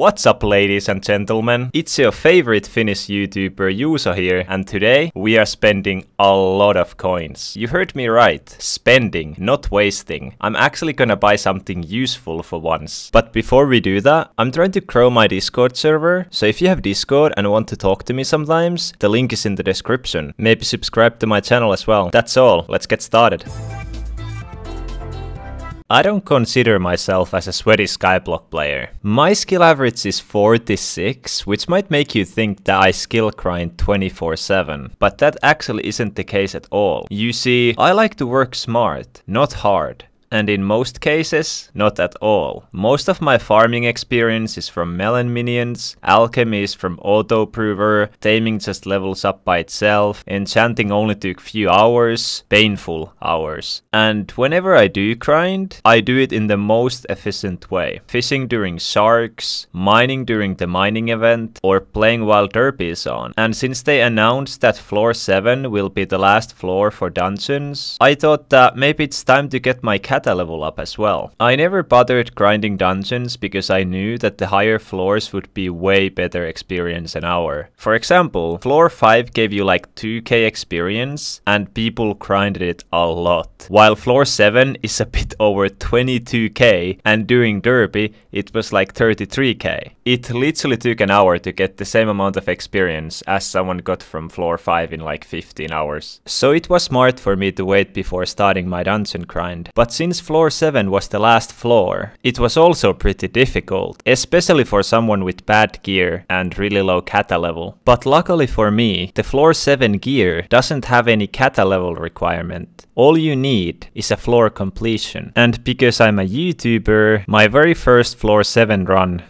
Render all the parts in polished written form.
What's up, ladies and gentlemen? It's your favorite Finnish YouTuber Juuso here, and today we are spending a lot of coins. You heard me right. Spending, not wasting. I'm actually gonna buy something useful for once. But before we do that, I'm trying to grow my Discord server, so if you have Discord and want to talk to me sometimes, the link is in the description. Maybe subscribe to my channel as well. That's all, let's get started. I don't consider myself as a sweaty Skyblock player. My skill average is 46, which might make you think that I skill grind 24/7, but that actually isn't the case at all. You see, I like to work smart, not hard. And in most cases, not at all. Most of my farming experience is from melon minions, alchemy is from auto-prover, taming just levels up by itself, enchanting only took few hours, painful hours. And whenever I do grind, I do it in the most efficient way. Fishing during sharks, mining during the mining event, or playing while derpy is on. And since they announced that floor 7 will be the last floor for dungeons, I thought that maybe it's time to get my cat level up as well. I never bothered grinding dungeons because I knew that the higher floors would be way better experience an hour. For example, floor 5 gave you like 2k experience and people grinded it a lot. While floor 7 is a bit over 22k and during derby it was like 33k. It literally took an hour to get the same amount of experience as someone got from floor 5 in like 15 hours. So it was smart for me to wait before starting my dungeon grind. But since floor 7 was the last floor, it was also pretty difficult, especially for someone with bad gear and really low kata level. But luckily for me, the floor 7 gear doesn't have any kata level requirement. All you need is a floor completion. And because I'm a YouTuber, my very first floor 7 run,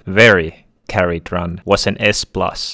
carried run, was an S+,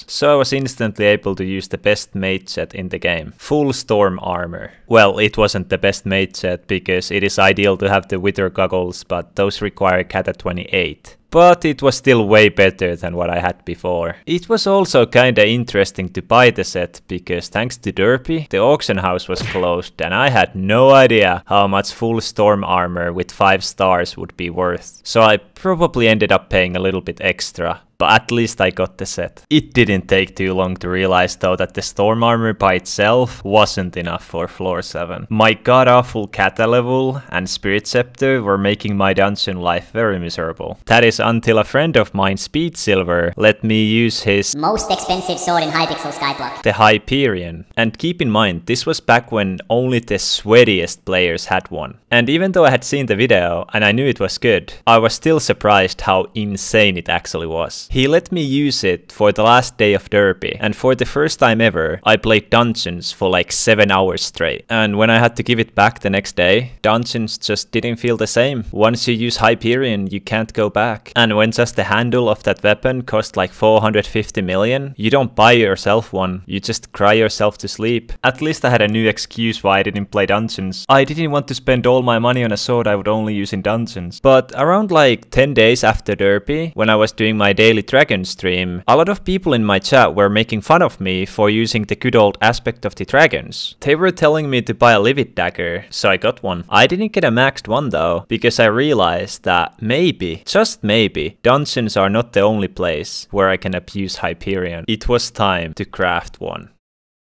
so I was instantly able to use the best mage set in the game. Full storm armor. Well, it wasn't the best mage set because it is ideal to have the wither goggles, but those require kata 28. But it was still way better than what I had before. It was also kinda interesting to buy the set because thanks to derpy, the auction house was closed and I had no idea how much full storm armor with 5 stars would be worth. So I probably ended up paying a little bit extra. But at least I got the set. It didn't take too long to realize though that the storm armor by itself wasn't enough for floor 7. My god-awful kata level and spirit scepter were making my dungeon life very miserable. That is until a friend of mine, Speed Silver, let me use his most expensive sword in Hypixel Skyblock, the Hyperion. And keep in mind, this was back when only the sweatiest players had one. And even though I had seen the video and I knew it was good, I was still surprised how insane it actually was. He let me use it for the last day of derby, and for the first time ever, I played dungeons for like 7 hours straight. And when I had to give it back the next day, dungeons just didn't feel the same. Once you use Hyperion, you can't go back. And when just the handle of that weapon cost like 450 million, you don't buy yourself one, you just cry yourself to sleep. At least I had a new excuse why I didn't play dungeons. I didn't want to spend all my money on a sword I would only use in dungeons. But around like 10 days after derby, when I was doing my daily dragon stream, a lot of people in my chat were making fun of me for using the good old aspect of the dragons. They were telling me to buy a livid dagger, so I got one. I didn't get a maxed one though, because I realized that maybe, just maybe, dungeons are not the only place where I can abuse Hyperion. It was time to craft one.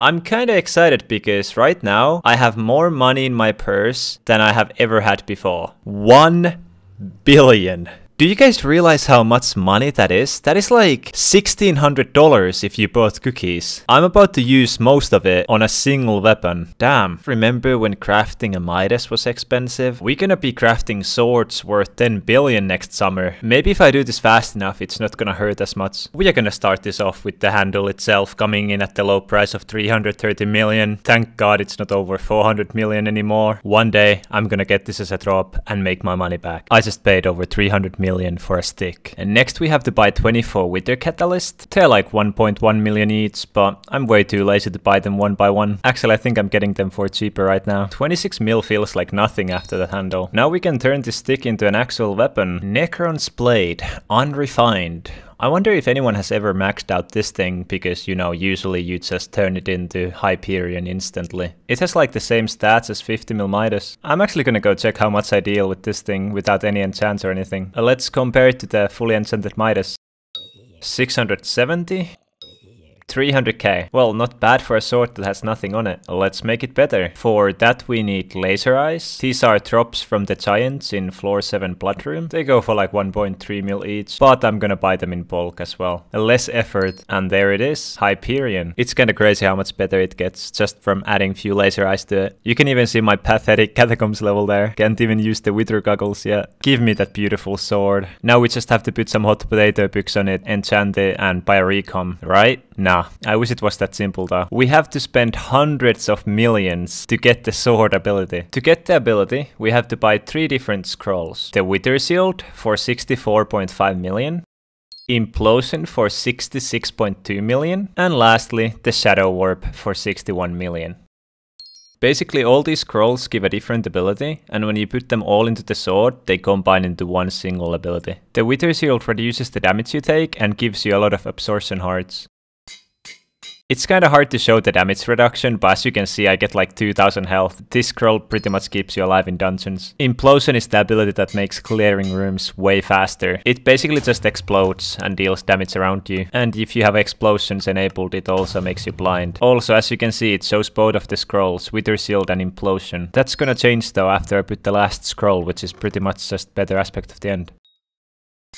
I'm kinda excited because right now I have more money in my purse than I have ever had before. 1 billion. Do you guys realize how much money that is? That is like $1,600 if you bought cookies. I'm about to use most of it on a single weapon. Damn. Remember when crafting a Midas was expensive? We're gonna be crafting swords worth 10 billion next summer. Maybe if I do this fast enough, it's not gonna hurt as much. We are gonna start this off with the handle itself coming in at the low price of 330 million. Thank God it's not over 400 million anymore. One day, I'm gonna get this as a drop and make my money back. I just paid over 300 million for a stick. And next we have to buy 24 wither catalyst. They're like 1.1 million each, but I'm way too lazy to buy them one by one. Actually, I think I'm getting them for cheaper right now. 26 mil feels like nothing after the handle. Now we can turn this stick into an actual weapon. Necron's Blade, unrefined. I wonder if anyone has ever maxed out this thing, because, you know, usually you just turn it into Hyperion instantly. It has like the same stats as 50mm Midas. I'm actually gonna go check how much I deal with this thing without any enchants or anything. Let's compare it to the fully enchanted Midas. 670. 300k. Well, not bad for a sword that has nothing on it. Let's make it better. For that we need laser eyes. These are drops from the giants in floor 7 blood room. They go for like 1.3 mil each, but I'm gonna buy them in bulk as well. Less effort, and there it is, Hyperion. It's kinda crazy how much better it gets just from adding few laser eyes to it. You can even see my pathetic catacombs level there. Can't even use the wither goggles yet. Give me that beautiful sword. Now we just have to put some hot potato books on it, enchant it, and buy a recom, right? Nah, I wish it was that simple though. We have to spend hundreds of millions to get the sword ability. To get the ability, we have to buy 3 different scrolls. The Wither Shield for 64.5 million. Implosion for 66.2 million. And lastly, the Shadow Warp for 61 million. Basically all these scrolls give a different ability, and when you put them all into the sword, they combine into one single ability. The Wither Shield reduces the damage you take and gives you a lot of absorption hearts. It's kinda hard to show the damage reduction, but as you can see I get like 2000 health. This scroll pretty much keeps you alive in dungeons. Implosion is the ability that makes clearing rooms way faster. It basically just explodes and deals damage around you. And if you have explosions enabled, it also makes you blind. Also, as you can see, it shows both of the scrolls, Wither Shield and Implosion. That's gonna change though after I put the last scroll, which is pretty much just better aspect of the end.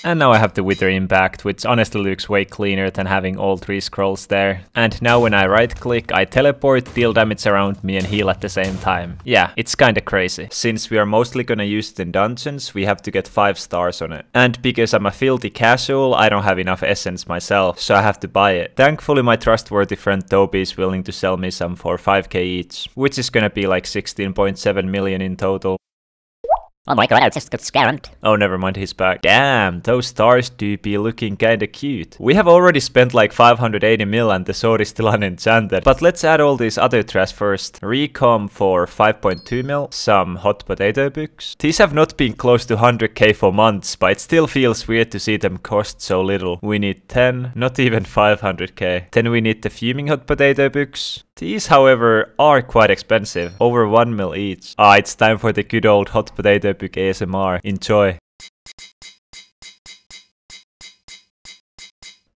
And now I have the Wither Impact, which honestly looks way cleaner than having all 3 scrolls there. And now when I right click, I teleport, deal damage around me and heal at the same time. Yeah, it's kinda crazy. Since we are mostly gonna use it in dungeons, we have to get 5 stars on it. And because I'm a filthy casual, I don't have enough essence myself, so I have to buy it. Thankfully my trustworthy friend Toby is willing to sell me some for 5k each, which is gonna be like 16.7 million in total. Oh my god, I just got scared. Oh, never mind, he's back. Damn, those stars do be looking kinda cute. We have already spent like 580 mil and the sword is still unenchanted. But let's add all these other trash first. Recom for 5.2 mil, some hot potato books. These have not been close to 100k for months, but it still feels weird to see them cost so little. We need 10, not even 500k. Then we need the fuming hot potato books. These, however, are quite expensive, over 1 mil each. It's time for the good old hot potato book ASMR. Enjoy.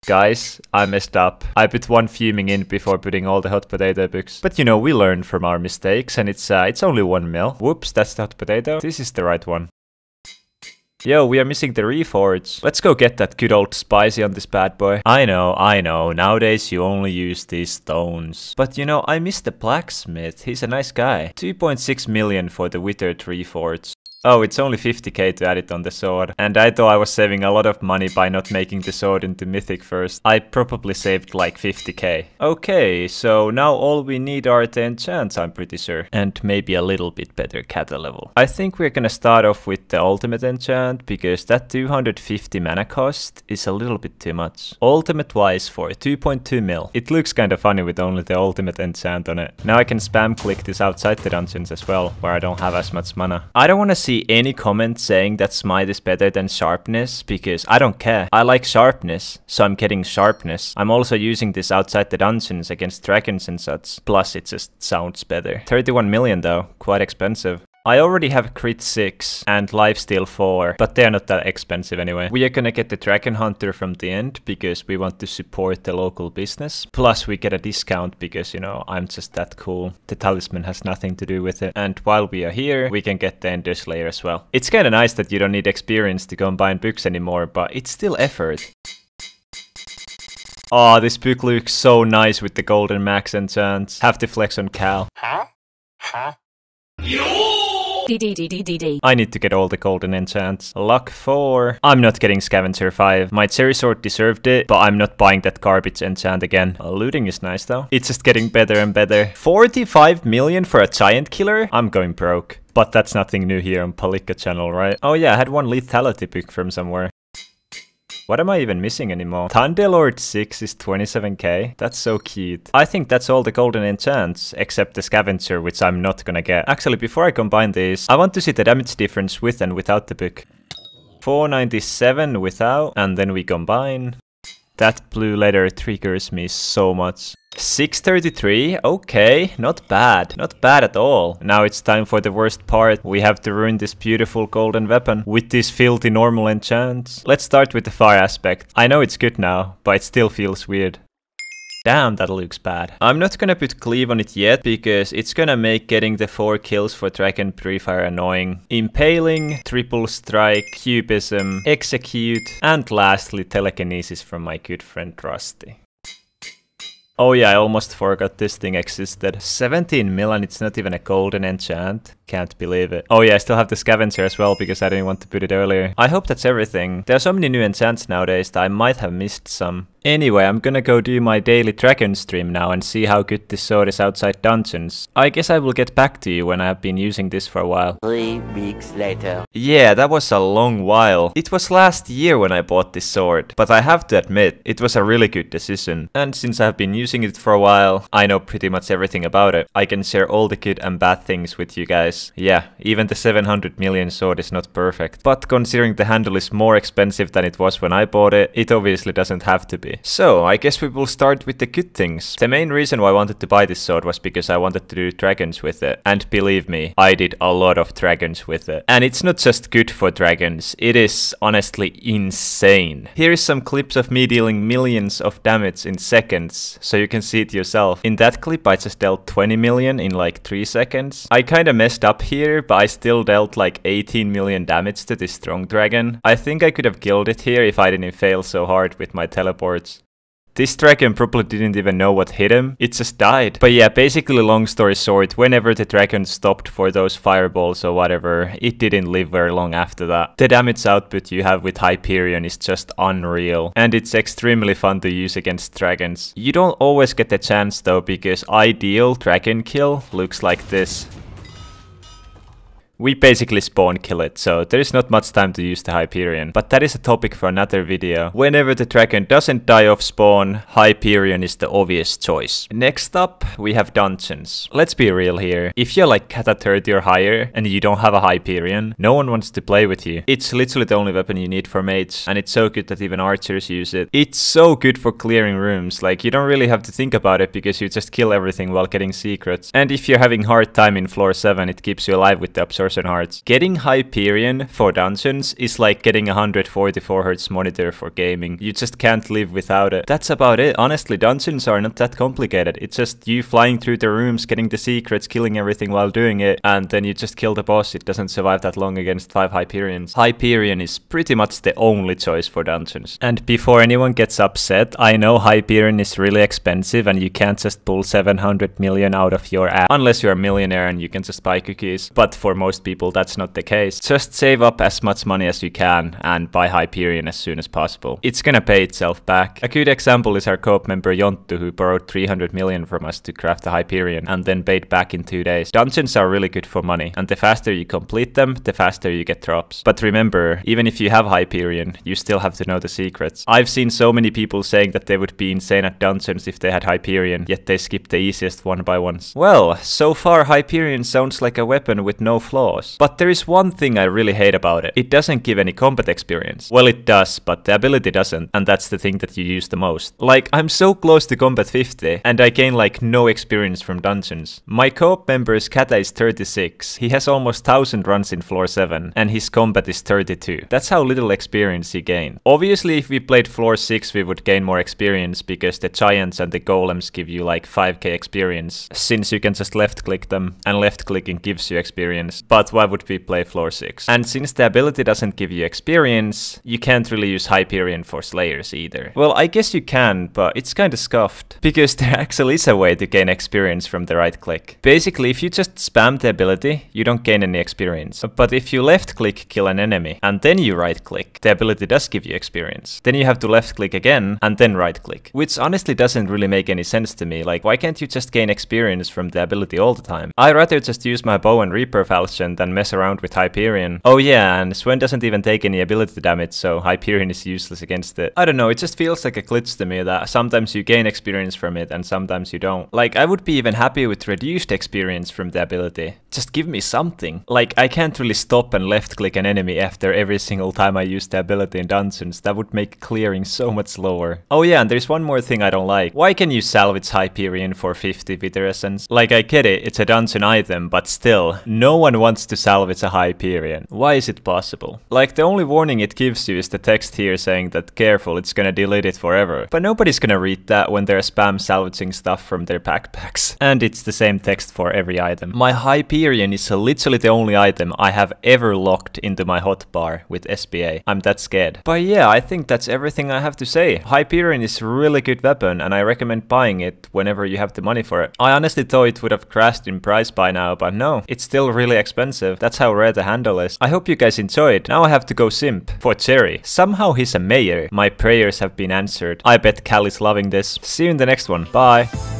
Guys, I messed up. I put 1 fuming in before putting all the hot potato books. But you know, we learn from our mistakes and it's only 1 mil. Whoops, that's the hot potato. This is the right one. Yo, we are missing the reforge. Let's go get that good old spicy on this bad boy. I know, nowadays you only use these stones. But you know, I miss the blacksmith, he's a nice guy. 2.6 million for the withered reforge. Oh, it's only 50k to add it on the sword. And I thought I was saving a lot of money by not making the sword into mythic first. I probably saved like 50k. Okay, so now all we need are the enchants, I'm pretty sure. And maybe a little bit better kata level. I think we're gonna start off with the ultimate enchant, because that 250 mana cost is a little bit too much. Ultimate wise for 2.2 mil. It looks kinda funny with only the ultimate enchant on it. Now I can spam click this outside the dungeons as well, where I don't have as much mana. I don't wanna see any comments saying that smite is better than sharpness, because I don't care. I like sharpness, so I'm getting sharpness. I'm also using this outside the dungeons against dragons and such. Plus it just sounds better. 31 million though, quite expensive. I already have crit 6 and lifesteal 4, but they're not that expensive anyway. We are gonna get the Dragon Hunter from the end because we want to support the local business. Plus we get a discount because, you know, I'm just that cool. The talisman has nothing to do with it. And while we are here, we can get the Ender Slayer as well. It's kinda nice that you don't need experience to combine books anymore, but it's still effort. Oh, this book looks so nice with the golden max enchants. Have to flex on Cal. I need to get all the golden enchants. Luck 4. I'm not getting Scavenger 5. My Cherry Sword deserved it, but I'm not buying that garbage enchant again. Looting is nice though. It's just getting better and better. 45 million for a giant killer? I'm going broke. But that's nothing new here on Palikka channel, right? Oh yeah, I had 1 lethality book from somewhere. What am I even missing anymore? Thunderlord 6 is 27k. That's so cute. I think that's all the golden enchants, except the Scavenger, which I'm not gonna get. Actually, before I combine these, I want to see the damage difference with and without the book. 497 without, and then we combine. That blue letter triggers me so much. 633, okay, not bad. Not bad at all. Now it's time for the worst part. We have to ruin this beautiful golden weapon with these filthy normal enchants. Let's start with the fire aspect. I know it's good now, but it still feels weird. Damn, that looks bad. I'm not gonna put cleave on it yet because it's gonna make getting the 4 kills for Dragon Purifier annoying. Impaling, triple strike, cubism, execute, and lastly telekinesis from my good friend Rusty. Oh yeah, I almost forgot this thing existed. 17 mil and it's not even a golden enchant. Can't believe it. Oh yeah, I still have the scavenger as well because I didn't want to put it earlier. I hope that's everything. There are so many new enchants nowadays that I might have missed some. Anyway, I'm gonna go do my daily dragon stream now and see how good this sword is outside dungeons. I guess I will get back to you when I have been using this for a while. 3 weeks later. Yeah, that was a long while. It was last year when I bought this sword, but I have to admit, it was a really good decision. And since I have been using it for a while, I know pretty much everything about it. I can share all the good and bad things with you guys. Yeah, even the 700 million sword is not perfect. But considering the handle is more expensive than it was when I bought it, it obviously doesn't have to be. So, I guess we will start with the good things. The main reason why I wanted to buy this sword was because I wanted to do dragons with it. And believe me, I did a lot of dragons with it. And it's not just good for dragons, it is honestly insane. Here is some clips of me dealing millions of damage in seconds, so you can see it yourself. In that clip I just dealt 20 million in like 3 seconds. I kinda messed up here, but I still dealt like 18 million damage to this strong dragon. I think I could have killed it here if I didn't fail so hard with my teleports. This dragon probably didn't even know what hit him, it just died. But yeah, basically long story short, whenever the dragon stopped for those fireballs or whatever, it didn't live very long after that. The damage output you have with Hyperion is just unreal, and it's extremely fun to use against dragons. You don't always get the chance though, because ideal dragon kill looks like this. We basically spawn kill it, so there is not much time to use the Hyperion. But that is a topic for another video. Whenever the dragon doesn't die off spawn, Hyperion is the obvious choice. Next up, we have dungeons. Let's be real here. If you're like Kata 30 or higher, and you don't have a Hyperion, no one wants to play with you. It's literally the only weapon you need for mage, and it's so good that even archers use it. It's so good for clearing rooms, like you don't really have to think about it because you just kill everything while getting secrets. And if you're having hard time in floor 7, it keeps you alive with the absorption hearts. Getting Hyperion for dungeons is like getting a 144Hz monitor for gaming. You just can't live without it. That's about it. Honestly, dungeons are not that complicated. It's just you flying through the rooms, getting the secrets, killing everything while doing it, and then you just kill the boss. It doesn't survive that long against 5 Hyperions. Hyperion is pretty much the only choice for dungeons. And before anyone gets upset, I know Hyperion is really expensive and you can't just pull 700 million out of your ass unless you're a millionaire and you can just buy cookies. But for most people that's not the case. Just save up as much money as you can and buy Hyperion as soon as possible. It's gonna pay itself back. A good example is our co-op member Jonttu, who borrowed 300 million from us to craft the Hyperion and then paid back in 2 days. Dungeons are really good for money, and the faster you complete them, the faster you get drops. But remember, even if you have Hyperion, you still have to know the secrets. I've seen so many people saying that they would be insane at dungeons if they had Hyperion, yet they skip the easiest one by ones. Well, so far Hyperion sounds like a weapon with no flaws. But there is one thing I really hate about it. It doesn't give any combat experience. Well, it does, but the ability doesn't, and that's the thing that you use the most. Like, I'm so close to combat 50, and I gain like no experience from dungeons. My co-op member's Kata is 36, he has almost 1000 runs in floor 7, and his combat is 32. That's how little experience he gained. Obviously, if we played floor 6, we would gain more experience, because the giants and the golems give you like 5k experience, since you can just left click them, and left clicking gives you experience. But why would we play floor 6? And since the ability doesn't give you experience, you can't really use Hyperion for slayers either. Well, I guess you can, but it's kinda scuffed, because there actually is a way to gain experience from the right click. Basically, if you just spam the ability, you don't gain any experience. But if you left click kill an enemy, and then you right click, the ability does give you experience. Then you have to left click again, and then right click. Which honestly doesn't really make any sense to me. Like, why can't you just gain experience from the ability all the time? I'd rather just use my bow and Reaper falchion intelligent and mess around with Hyperion. Oh yeah, and Sven doesn't even take any ability damage, so Hyperion is useless against it. I don't know, it just feels like a glitch to me that sometimes you gain experience from it and sometimes you don't. Like, I would be even happy with reduced experience from the ability. Just give me something. Like, I can't really stop and left click an enemy after every single time I use the ability in dungeons. That would make clearing so much slower. Oh yeah, and there's one more thing I don't like. Why can you salvage Hyperion for 50 Wither Essence? Like, I get it, it's a dungeon item, but still, no one wants to salvage a Hyperion. Why is it possible? Like, the only warning it gives you is the text here saying that careful, it's gonna delete it forever. But nobody's gonna read that when they're spam salvaging stuff from their backpacks. And it's the same text for every item. My Hyperion is literally the only item I have ever locked into my hotbar with SBA. I'm that scared. But yeah, I think that's everything I have to say. Hyperion is a really good weapon and I recommend buying it whenever you have the money for it. I honestly thought it would have crashed in price by now, but no, it's still really expensive. That's how rare the handle is. I hope you guys enjoyed. Now I have to go simp for Cherry. Somehow he's a mayor. My prayers have been answered. I bet Cal is loving this. See you in the next one. Bye.